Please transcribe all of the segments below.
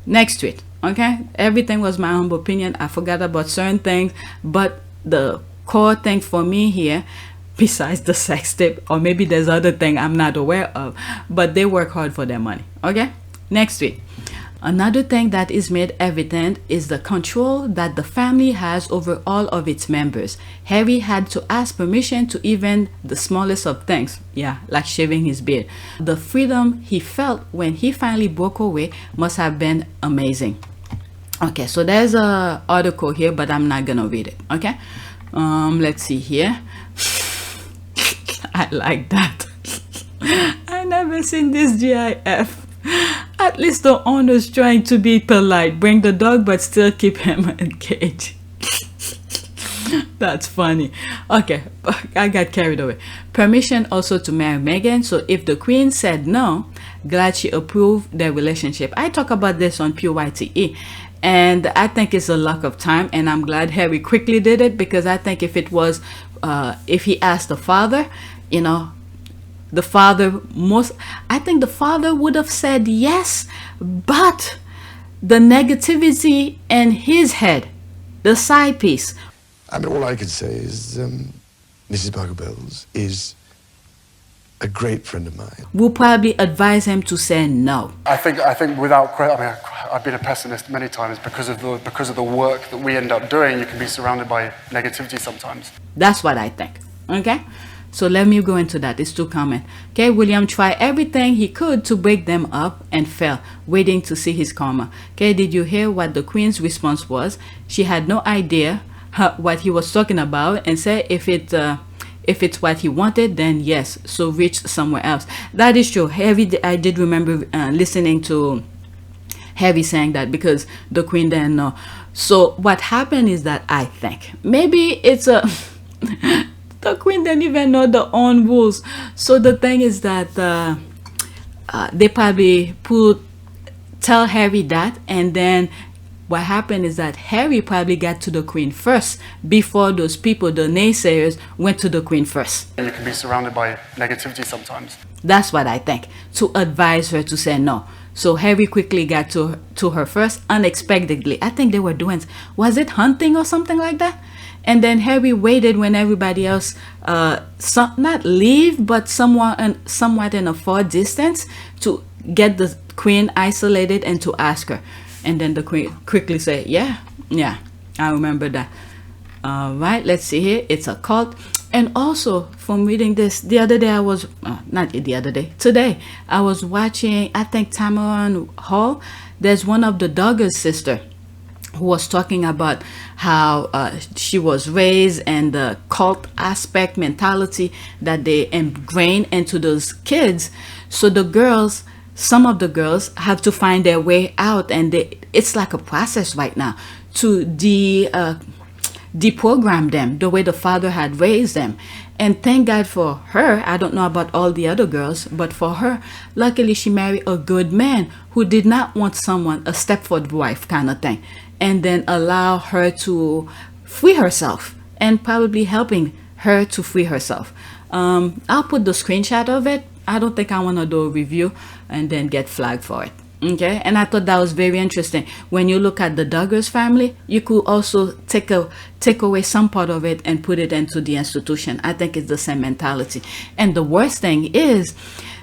Next tweet. Okay, everything was my humble opinion. I forgot about certain things, but the core thing for me here, besides the sex tip, or maybe there's other thing I'm not aware of, but they work hard for their money. Okay, next tweet. Another thing that is made evident is the control that the family has over all of its members. Harry had to ask permission to even the smallest of things, yeah, like shaving his beard. The freedom he felt when he finally broke away must have been amazing. Okay, so there's a article here, but I'm not gonna read it. Okay, let's see here. I like that. I never seen this GIF. At least the owner's trying to be polite, bring the dog but still keep him in cage. That's funny. Okay, I got carried away. Permission also to marry Meghan. So if the Queen said no, glad she approved their relationship. I talk about this on PYTE, and I think it's a lack of time, and I'm glad Harry quickly did it, because I think if it was if he asked the father, you know, the father I think the father would have said yes, but the negativity in his head, the side piece. I mean, all I could say is Mrs. Bugabells is a great friend of mine. Will probably advise him to say no. I think without, I mean, I've been a pessimist many times because of the work that we end up doing. You can be surrounded by negativity sometimes. That's what I think. Okay, so let me go into that. It's too common. Okay, William tried everything he could to break them up and fell, waiting to see his karma. Okay, did you hear what the Queen's response was? She had no idea what he was talking about, and said if it's what he wanted, then yes, so reach somewhere else. That is true. I did remember listening to Harry saying that, because the Queen didn't know. So what happened is that I think maybe it's a the Queen didn't even know their own rules. So the thing is that they probably tell Harry that, and then what happened is that Harry probably got to the Queen first before those people, the naysayers, went to the Queen first. You can be surrounded by negativity sometimes. That's what I think, to advise her to say no. So Harry quickly got to her first, unexpectedly. I think they were doing, was it hunting or something like that? And then Harry waited when everybody else, not leave, but somewhat in a far distance, to get the Queen isolated and to ask her. And then the Queen quickly said, yeah, I remember that. Right, let's see here. It's a cult. And also, from reading this, the other day I was, not the other day, today, I was watching, I think, Tamron Hall. There's one of the Duggar's sister who was talking about how she was raised, and the cult aspect mentality that they ingrain into those kids. So the girls, some of the girls have to find their way out, and it's like a process right now to deprogram them the way the father had raised them. And thank God for her. I don't know about all the other girls, but for her, luckily she married a good man who did not want someone, a Stepford wife kind of thing, and then allow her to free herself, and probably helping her to free herself. I'll put the screenshot of it. I don't think I want to do a review and then get flagged for it. Okay, and I thought that was very interesting. When you look at the Duggars family, you could also take away some part of it and put it into the institution. I think it's the same mentality. And the worst thing is,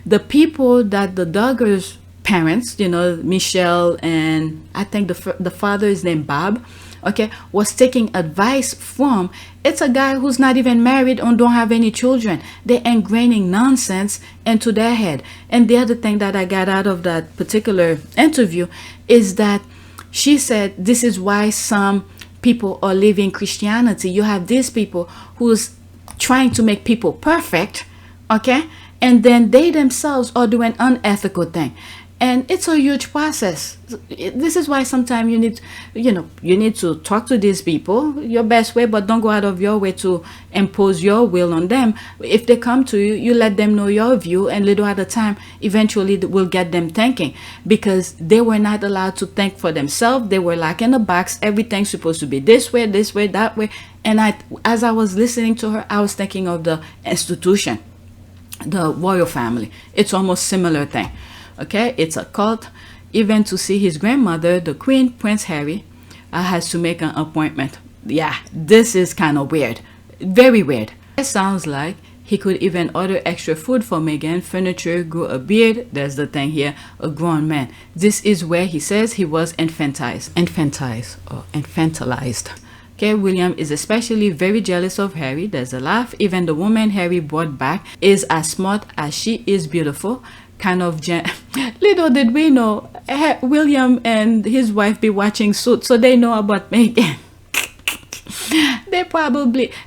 the people that the Duggars parents, you know, Michelle, and I think the father is named Bob, okay, was taking advice from, it's a guy who's not even married and don't have any children. They're ingraining nonsense into their head. And the other thing that I got out of that particular interview is that she said this is why some people are leaving Christianity. You have these people who's trying to make people perfect, okay, and then they themselves are doing unethical thing. And it's a huge process. This is why sometimes you need, you need to talk to these people your best way, but don't go out of your way to impose your will on them. If they come to you, you let them know your view, and little at a time, eventually it will get them thinking, because they were not allowed to think for themselves. They were like in a box. Everything's supposed to be this way, that way. And as I was listening to her, I was thinking of the institution, the royal family. It's almost similar thing. Okay, it's a cult. Even to see his grandmother, the Queen, Prince Harry, has to make an appointment. Yeah, this is kind of weird. Very weird. It sounds like he could even order extra food for Meghan, furniture, grow a beard. There's the thing here, a grown man. This is where he says he was infantilized. Okay, William is especially very jealous of Harry. There's a laugh. Even the woman Harry brought back is as smart as she is beautiful. Kind of little did we know, William and his wife be watching Suits, so they know about Meghan.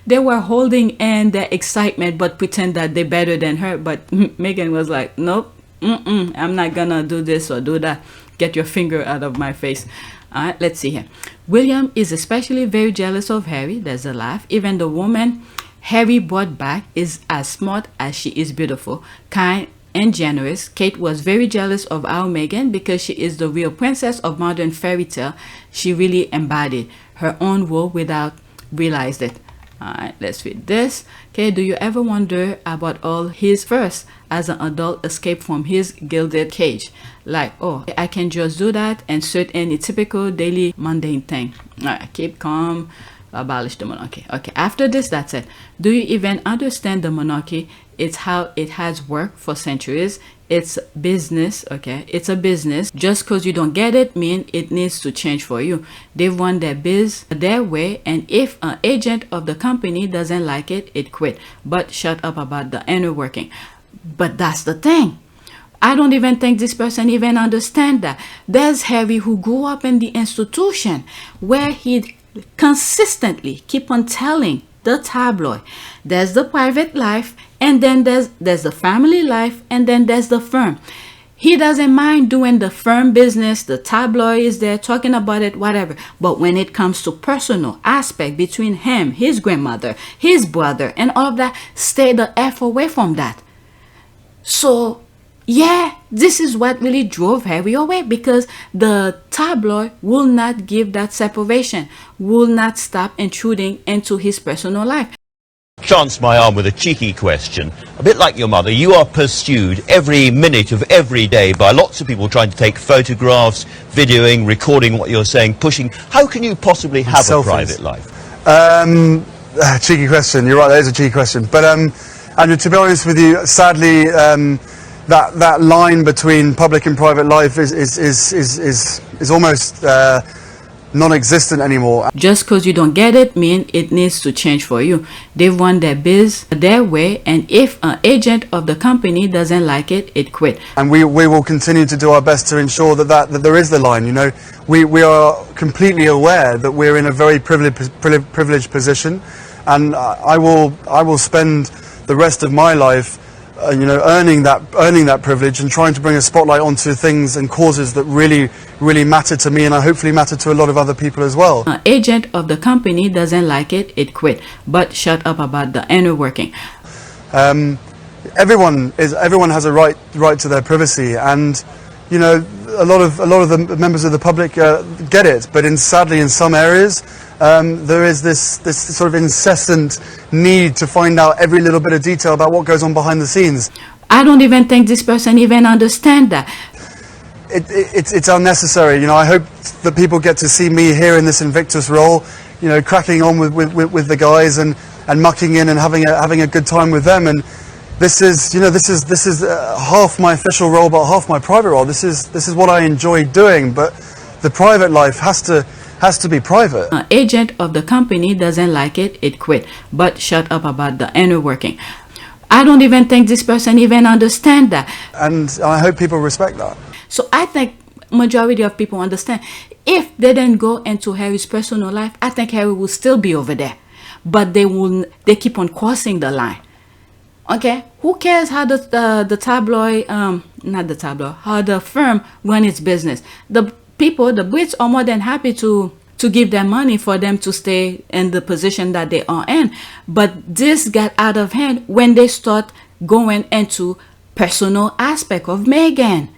they were holding in their excitement but pretend that they're better than her. But Meghan was like, nope, I'm not gonna do this or do that. Get your finger out of my face. All right, let's see here. William is especially very jealous of Harry. There's a laugh. Even the woman Harry brought back is as smart as she is beautiful, kind and generous. Kate was very jealous of our Meghan because she is the real princess of modern fairy tale. She really embodied her own world without realized it. All right, let's read this. Okay, do you ever wonder about all his first as an adult escape from his gilded cage? Like, oh, I can just do that and insert any typical daily mundane thing. All right, keep calm, abolish the monarchy. Okay, after this, that's it. Do you even understand the monarchy? It's how it has worked for centuries. It's business, okay? It's a business. Just because you don't get it means it needs to change for you. They run their biz their way, and if an agent of the company doesn't like it, it quit. But shut up about the inner working. But that's the thing. I don't even think this person even understand that. There's Harry who grew up in the institution where he consistently keep on telling the tabloid there's the private life, and then there's the family life, and then there's the firm. He doesn't mind doing the firm business. The tabloid is there talking about it, whatever. But when it comes to personal aspect between him, his grandmother, his brother, and all of that, stay the F away from that. So yeah, this is what really drove Harry away, because the tabloid will not give that separation, will not stop intruding into his personal life. Chance my arm with a cheeky question. A bit like your mother, you are pursued every minute of every day by lots of people trying to take photographs, videoing, recording what you're saying, pushing. How can you possibly have a private life? Cheeky question. You're right, that is a cheeky question. But Andrew, to be honest with you, sadly, that line between public and private life is almost non-existent anymore. Just because you don't get it means it needs to change for you. They run their biz their way, and if an agent of the company doesn't like it, it quit. And we will continue to do our best to ensure that there is the line. You know, we are completely aware that we're in a very privileged position, and I will spend the rest of my life earning that privilege and trying to bring a spotlight onto things and causes that really matter to me, and I hopefully matter to a lot of other people as well. An agent of the company doesn't like it, it quit. But shut up about the inner working. Everyone has a right to their privacy, and a lot of the members of the public get it, but sadly in some areas there is this sort of incessant need to find out every little bit of detail about what goes on behind the scenes. I don't even think this person even understand that. It's unnecessary. I hope that people get to see me here in this Invictus role, cracking on with the guys and mucking in and having a good time with them. And this is half my official role, but half my private role. This is what I enjoy doing, but the private life has to be private. An agent of the company doesn't like it, it quit. But shut up about the inner working. I don't even think this person even understand that. And I hope people respect that. So I think majority of people understand. If they didn't go into Harry's personal life, I think Harry will still be over there. But they keep on crossing the line. Okay, who cares how the tabloid, not the tabloid, how the firm run its business? The people, the Brits, are more than happy to give them money for them to stay in the position that they are in. But this got out of hand when they start going into personal aspect of Meghan.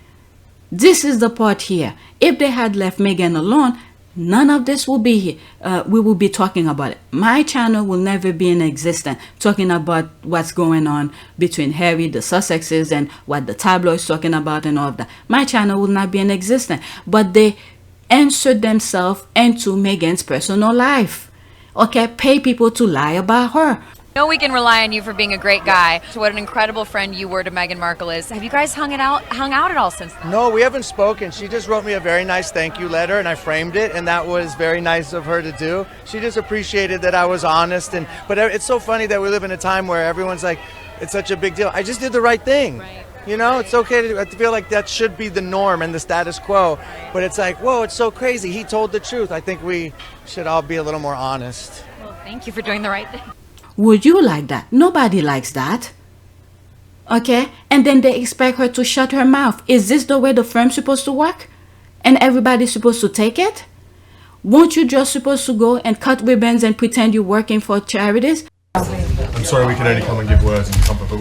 This is the part here. If they had left Meghan alone, none of this will be here. We will be talking about it. My channel will never be in existence talking about what's going on between Harry, the Sussexes, and what the tabloids talking about and all of that. My channel will not be in existence. But they insert themselves into Meghan's personal life. Okay, pay people to lie about her. No, we can rely on you for being a great guy. So what an incredible friend you were to Meghan Markle is. Have you guys hung out at all since then? No, we haven't spoken. She just wrote me a very nice thank you letter, and I framed it, and that was very nice of her to do. She just appreciated that I was honest, but it's so funny that we live in a time where everyone's like, it's such a big deal. I just did the right thing. Right. You know, it's okay to feel like that should be the norm and the status quo, but it's like, whoa, it's so crazy. He told the truth. I think we should all be a little more honest. Well, thank you for doing the right thing. Would you like that? Nobody likes that. Okay? And then they expect her to shut her mouth. Is this the way the firm's supposed to work? And everybody's supposed to take it? Won't you just supposed to go and cut ribbons and pretend you're working for charities? I'm sorry we can only come and give words and comfort, but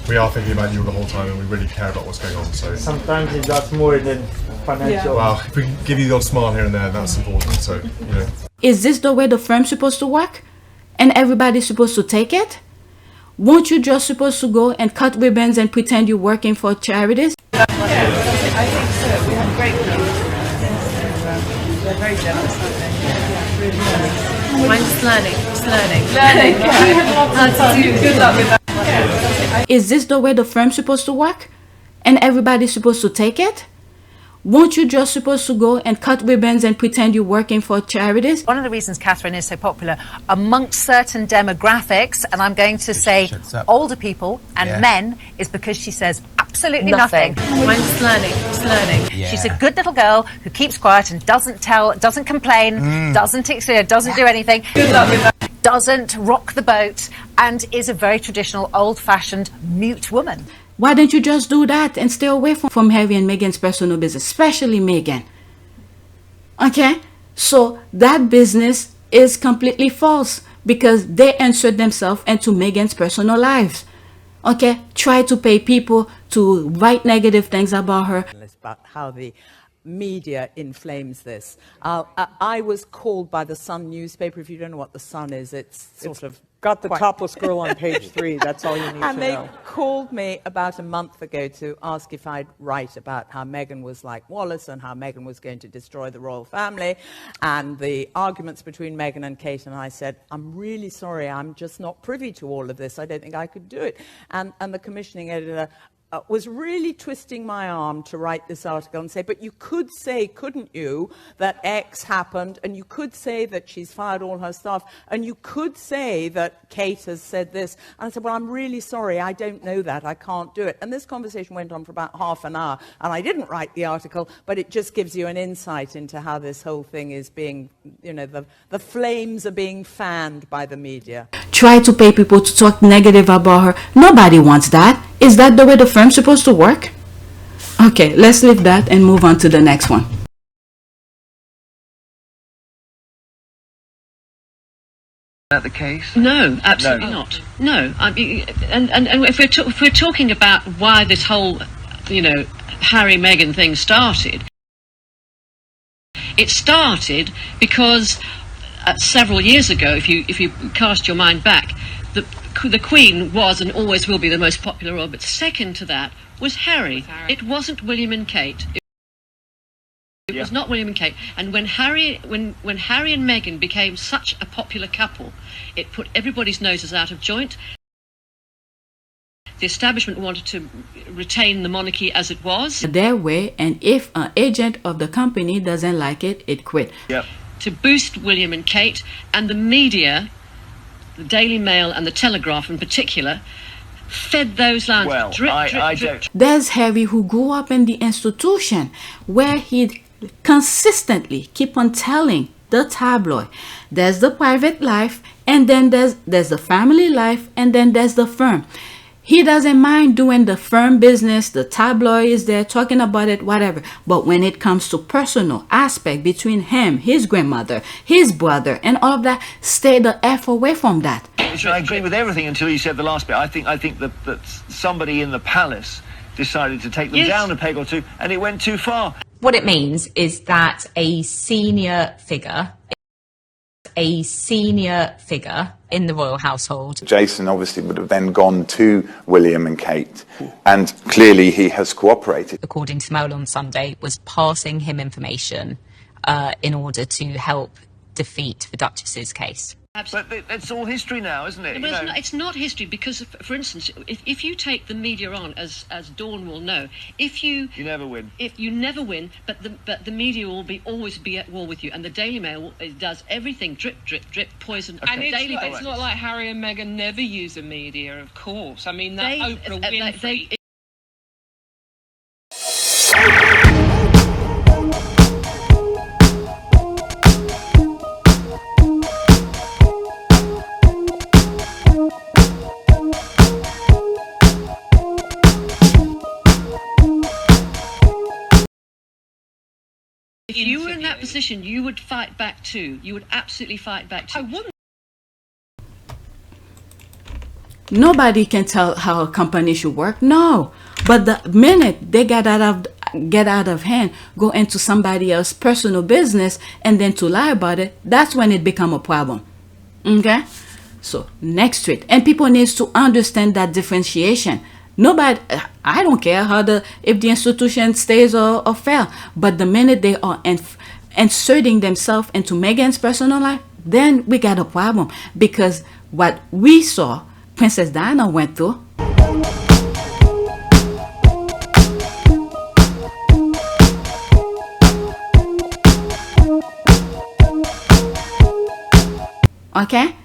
we are thinking about you the whole time and we really care about what's going on. So Sometimes it does more than financial. well, if we can give you the odd smile here and there, that's important. So, you know. Is this the way the firm's supposed to work? And everybody's supposed to take it? Won't you just supposed to go and cut ribbons and pretend you're working for charities? I think so. We have great people. They're very generous, aren't they? Really generous. Mine's learning. How to do. Good luck with that. Is this the way the firm's supposed to work? And everybody's supposed to take it? Won't you just supposed to go and cut ribbons and pretend you're working for charities? One of the reasons Catherine is so popular amongst certain demographics, and I'm going to say older people and men, is because she says absolutely nothing. Mine's learning. Yeah. She's a good little girl who keeps quiet and doesn't complain, doesn't do anything. Good luck with that. Doesn't rock the boat, and is a very traditional, old-fashioned, mute woman. Why don't you just do that and stay away from Harry and Meghan's personal business, especially Meghan? Okay? So that business is completely false because they insert themselves into Meghan's personal lives. Okay? Try to pay people to write negative things about her. About how the media inflames this. I was called by the Sun newspaper. If you don't know what the Sun is, it's sort of got the topless girl on page 3. That's all you need to know. And they called me about a month ago to ask if I'd write about how Meghan was like Wallace and how Meghan was going to destroy the royal family and the arguments between Meghan and Kate. And I said, I'm really sorry, I'm just not privy to all of this. I don't think I could do it. And the commissioning editor was really twisting my arm to write this article and say, but you could say, couldn't you, that X happened, and you could say that she's fired all her staff, and you could say that Kate has said this. And I said, well, I'm really sorry, I don't know that, I can't do it. And this conversation went on for about half an hour, and I didn't write the article, but it just gives you an insight into how this whole thing is being, you know, the flames are being fanned by the media. Try to pay people to talk negative about her. Nobody wants that. Is that the way the firm's supposed to work? Okay, let's leave that and move on to the next one. Is that the case? No, absolutely not. No, I mean, and if we're talking about why this whole, you know, Harry Meghan thing started, it started because several years ago, if you cast your mind back, the Queen was and always will be the most popular royal, but second to that was Harry. It wasn't William and Kate. It was not William and Kate. And when Harry and Meghan became such a popular couple, it put everybody's noses out of joint. The establishment wanted to retain the monarchy as it was. Their way, and if an agent of the company doesn't like it, it quit. Yep. To boost William and Kate, and the media, the Daily Mail and the Telegraph in particular, fed those lines. Well, I don't. There's Harry, who grew up in the institution where he'd consistently keep on telling the tabloid, there's the private life, and then there's the family life, and then there's the firm. He doesn't mind doing the firm business, the tabloid is there talking about it, whatever. But when it comes to personal aspect between him, his grandmother, his brother, and all of that, stay the F away from that. I agree with everything until you said the last bit. I think that somebody in the palace decided to take them down a peg or two, and it went too far. What it means is that a senior figure in the royal household. Jason obviously would have then gone to William and Kate, and clearly he has cooperated. According to Mail on Sunday, was passing him information in order to help defeat the Duchess's case. But it's all history now, isn't it? Well, it's not history because, for instance, if you take the media on, as Dawn will know, you never win. If you never win, but the media will always be at war with you, and the Daily Mail does everything drip, drip, drip, poison. And it's not like Harry and Meghan never use the media, of course. I mean, that Oprah Winfrey. If you were in that position, you would fight back too. You would absolutely fight back too. I wouldn't. Nobody can tell how a company should work. No, but the minute they get out of hand, go into somebody else's personal business, and then to lie about it, that's when it become a problem. Okay, so next to it, and people needs to understand that differentiation. Nobody, I don't care if the institution stays or fail, but the minute they are inserting themselves into Meghan's personal life, then we got a problem, because what we saw Princess Diana went through. Okay,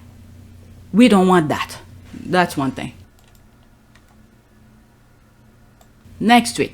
we don't want that. That's one thing. Next tweet.